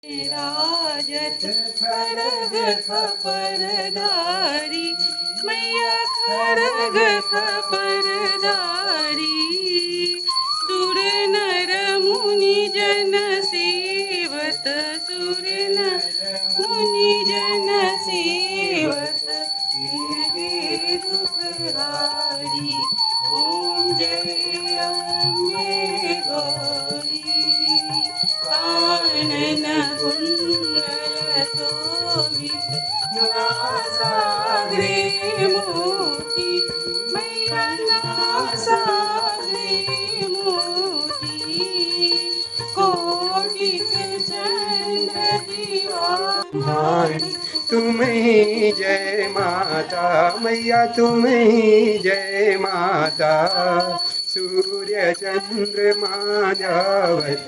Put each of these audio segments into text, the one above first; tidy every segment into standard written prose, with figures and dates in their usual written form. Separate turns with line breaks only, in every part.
राजत खड़ग खपरधारी मैया खड़ग खपरधारी सुर नर मुनि जन सेवत सुर नर मुनि जन सेवत हे दुखहारी ओम जय अम्बे गौरी कानन कुंडल शोभित नासाग्रे मोती मैया नासाग्रे मोती कोटिक चंद्र दीवानी
तुम्हें जय माता मैया तुम्हें जय माता सूर्य चंद्रमा जावत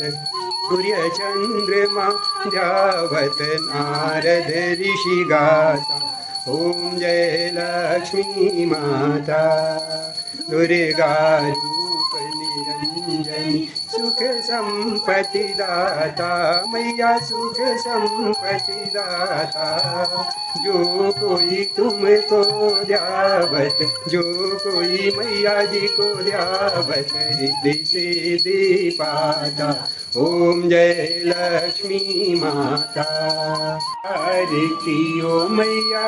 सूर्य चंद्रमा जावत नारद ऋषि गाता ओम जय लक्ष्मी माता दुर्गा रूप निरंजनी सुख संपत्ति दाता मैया सुख संपत्ति दाता जो कोई तुमको ध्यावत जो कोई मैया जी को ध्यावत रिद्धि सिद्धि पाता ओम जय लक्ष्मी माता आरती ओ मैया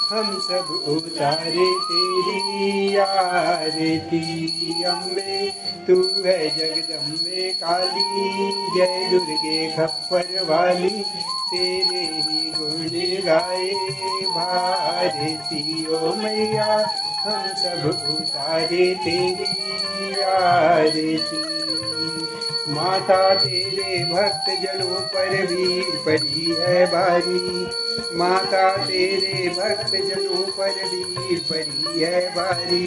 हम सब उतारे तेरी आरती अम्बे तू है जगदम्बे काली जय दुर्गे खप्पर वाली तेरे ही गुण गाए भारती ओ मैया हम सब उतारे तेरी आरती माता तेरे भक्त जनों पर वीर पड़ी है बारी माता तेरे भक्त जनों पर वीर पड़ी है बारी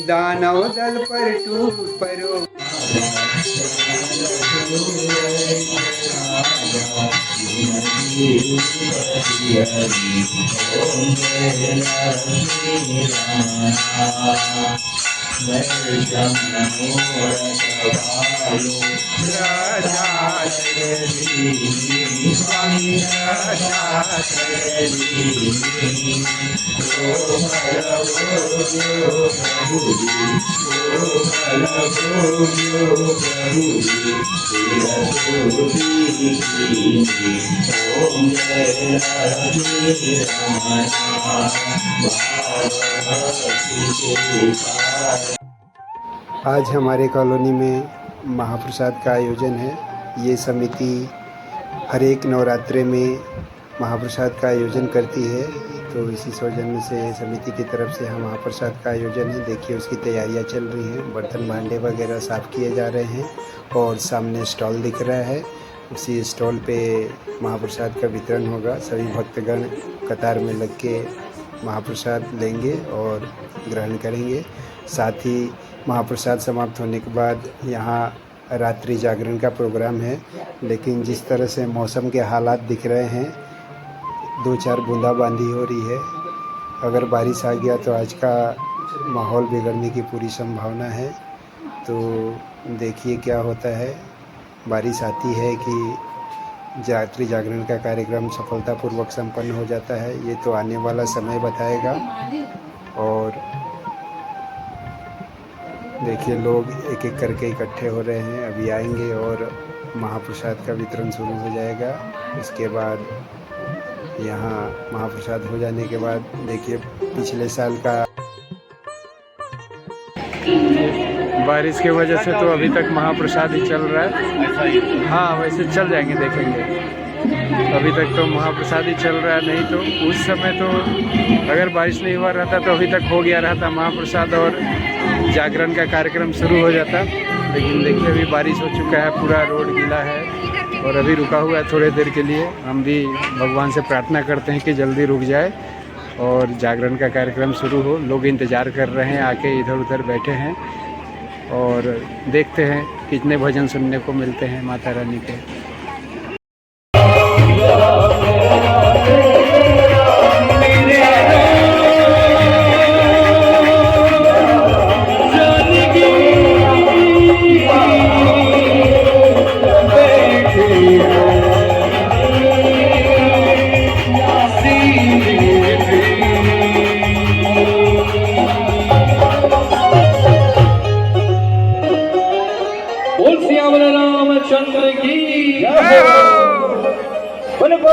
दानव दल पर टूट परो आज हमारे कॉलोनी में महाप्रसाद का आयोजन है। ये समिति हर एक नवरात्रे में महाप्रसाद का आयोजन करती है, तो इसी सौजन्य से समिति की तरफ से हम महाप्रसाद का आयोजन है। देखिए उसकी तैयारियां चल रही हैं, बर्तन भांडे वगैरह साफ़ किए जा रहे हैं और सामने स्टॉल दिख रहा है। उसी स्टॉल पे महाप्रसाद का वितरण होगा। सभी भक्तगण कतार में लग के महाप्रसाद लेंगे और ग्रहण करेंगे। साथ ही महाप्रसाद समाप्त होने के बाद यहाँ रात्रि जागरण का प्रोग्राम है, लेकिन जिस तरह से मौसम के हालात दिख रहे हैं, 2-4 बूंदाबांदी हो रही है। अगर बारिश आ गया तो आज का माहौल बिगड़ने की पूरी संभावना है। तो देखिए क्या होता है। बारिश आती है कि रात्रि जागरण का कार्यक्रम सफलतापूर्वक संपन्न हो जाता है, ये तो आने वाला समय बताएगा। और देखिए लोग एक एक करके इकट्ठे हो रहे हैं, अभी आएंगे और महाप्रसाद का वितरण शुरू हो जाएगा। इसके बाद यहाँ महाप्रसाद हो जाने के बाद देखिए पिछले साल का बारिश की वजह से तो अभी तक महाप्रसाद ही चल रहा है। हाँ वैसे चल जाएंगे, देखेंगे। अभी तक तो महाप्रसाद ही चल रहा है, नहीं तो उस समय तो अगर बारिश नहीं हुआ रहता तो अभी तक हो गया रहता महाप्रसाद और जागरण का कार्यक्रम शुरू हो जाता। लेकिन देखिए अभी बारिश हो चुका है, पूरा रोड गीला है और अभी रुका हुआ है थोड़ी देर के लिए। हम भी भगवान से प्रार्थना करते हैं कि जल्दी रुक जाए और जागरण का कार्यक्रम शुरू हो। लोग इंतज़ार कर रहे हैं, आके इधर उधर बैठे हैं और देखते हैं कितने भजन सुनने को मिलते हैं माता रानी के।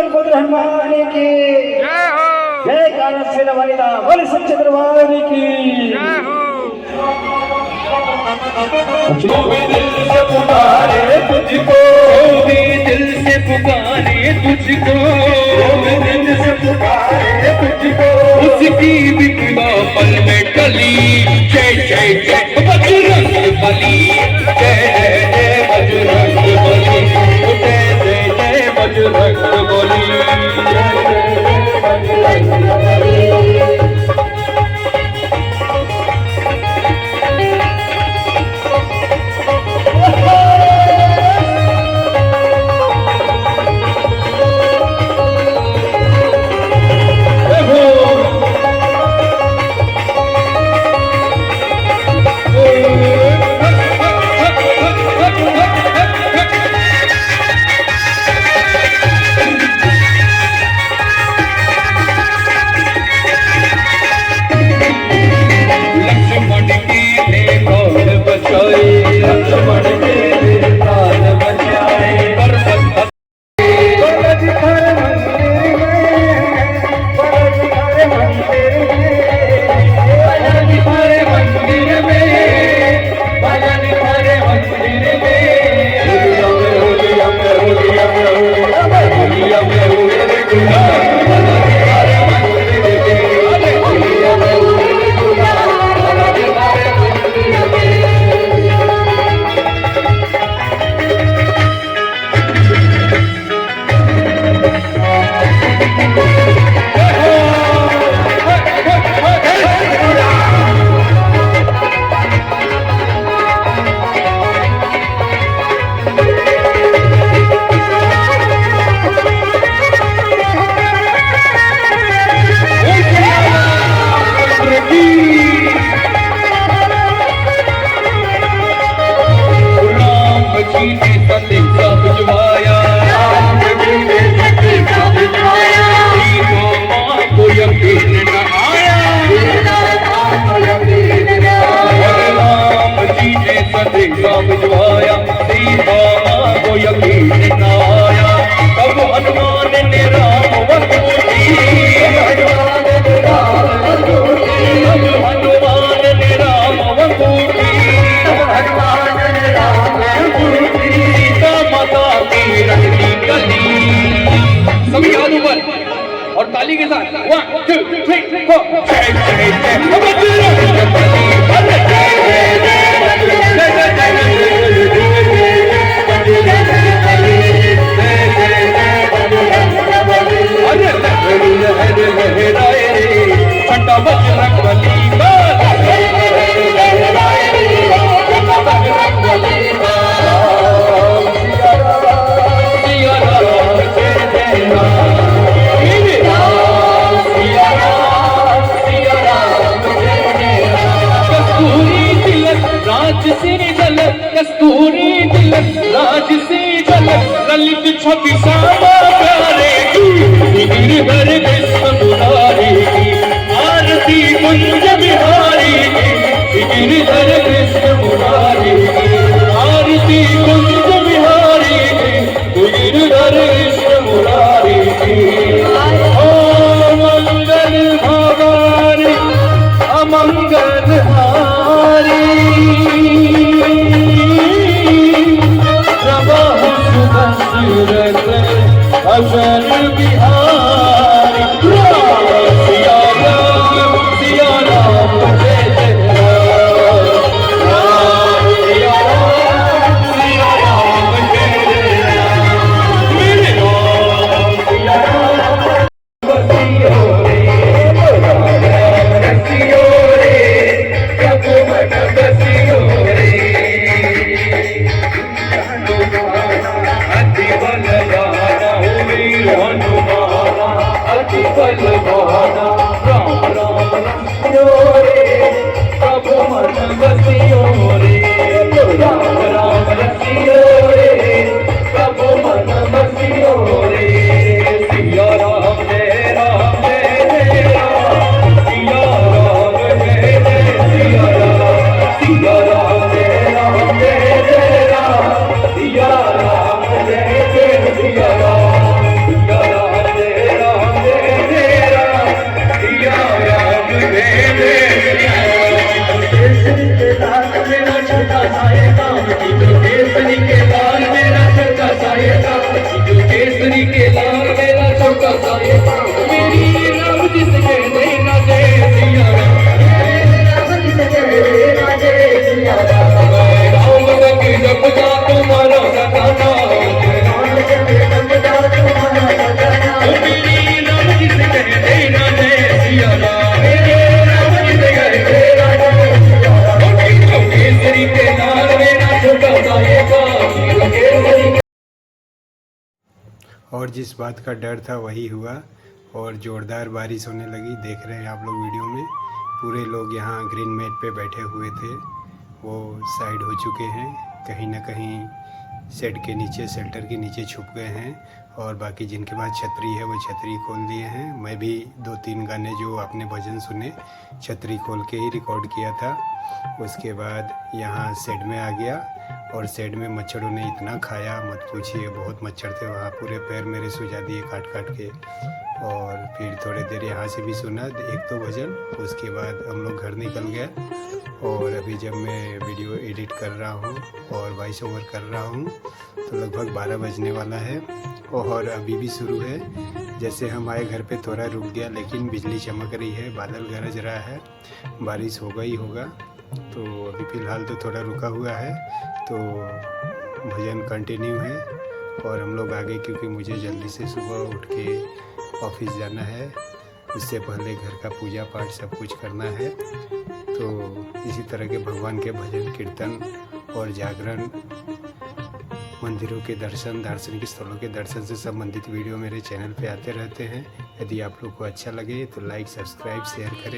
बलपुत्र हनुमान की
जय हो
जय कारण से नवानिदा बोले सच्चे दरबार की
जय हो
तू भी दिल से पुकारे तुझको भी दिल से पुकारे तुझको भी दिल से पुकारे तुझको उसकी बिकवा पल में टली जय जय जय बजरंग बली जय जय जय बजरंग बली जय जय जय बजरंग बली जय जय जय बजरंग बली और ताली के साथ 1 2 3 4 जय जय जय कस्तूरी तिलक राज से झलक ललित छवि सामा प्यारे की गिरधर विश्व मुरारी की आरती कुंज बिहारी की गिरधर विश्व मुरारी की आरती कुंज बिहारी की गिरधर विश्व मुरारी की ओ मंगल भवानी अमंगल हारी अशर बिहारी सिया राम जय जय राम सिया राम जय जय राम मेरे राम सिया राम बसियो रे प्रभु मन बसियो रे अति बलवाना राम राम रसियो रे प्रभु मन बसियो रे राम राम रसियो रे प्रभु मन बसियो रे सिया राम जय राम जय राम सिया राम जय जय सिया राम जय राम जय राम सिया राम जय जय सिया राम छोटा सा ये काम मेरी राम जी से कह देना जय सिया राम राम तक जब जा तुम्हारा सताना मेरी राम जी से कह देना जय सिया राम राम जी से कह देना केसरी के नार मेरा छोटा सा ये काम केसरी।
और जिस बात का डर था वही हुआ और ज़ोरदार बारिश होने लगी। देख रहे हैं आप लोग वीडियो में, पूरे लोग यहाँ ग्रीन मैट पे बैठे हुए थे, वो साइड हो चुके हैं, कहीं ना कहीं शेड के नीचे, शेल्टर के नीचे छुप गए हैं और बाकी जिनके पास छतरी है वो छतरी खोल दिए हैं। मैं भी 2-3 गाने जो आपने भजन सुने छतरी खोल के ही रिकॉर्ड किया था। उसके बाद यहाँ शेड में आ गया और शेड में मच्छरों ने इतना खाया मत पूछिए, बहुत मच्छर थे वहाँ, पूरे पैर मेरे सुझा दिए काट काट के। और फिर थोड़ी देर यहाँ से भी सुना 1-2 भजन, उसके बाद हम लोग घर निकल गए। और अभी जब मैं वीडियो एडिट कर रहा हूँ और वॉइस ओवर कर रहा हूँ तो लगभग 12 बजने वाला है और अभी भी शुरू है। जैसे हम आए घर पे थोड़ा रुक गया, लेकिन बिजली चमक रही है, बादल गरज रहा है, बारिश होगा ही होगा। तो अभी फ़िलहाल तो थोड़ा रुका हुआ है, तो भजन कंटिन्यू है और हम लोग आगे, क्योंकि मुझे जल्दी से सुबह उठ के ऑफिस जाना है, उससे पहले घर का पूजा पाठ सब कुछ करना है। तो इसी तरह के भगवान के भजन कीर्तन और जागरण, मंदिरों के दर्शन, दार्शनिक स्थलों के दर्शन से संबंधित वीडियो मेरे चैनल पे आते रहते हैं। यदि आप लोग को अच्छा लगे तो लाइक, सब्सक्राइब, शेयर करें।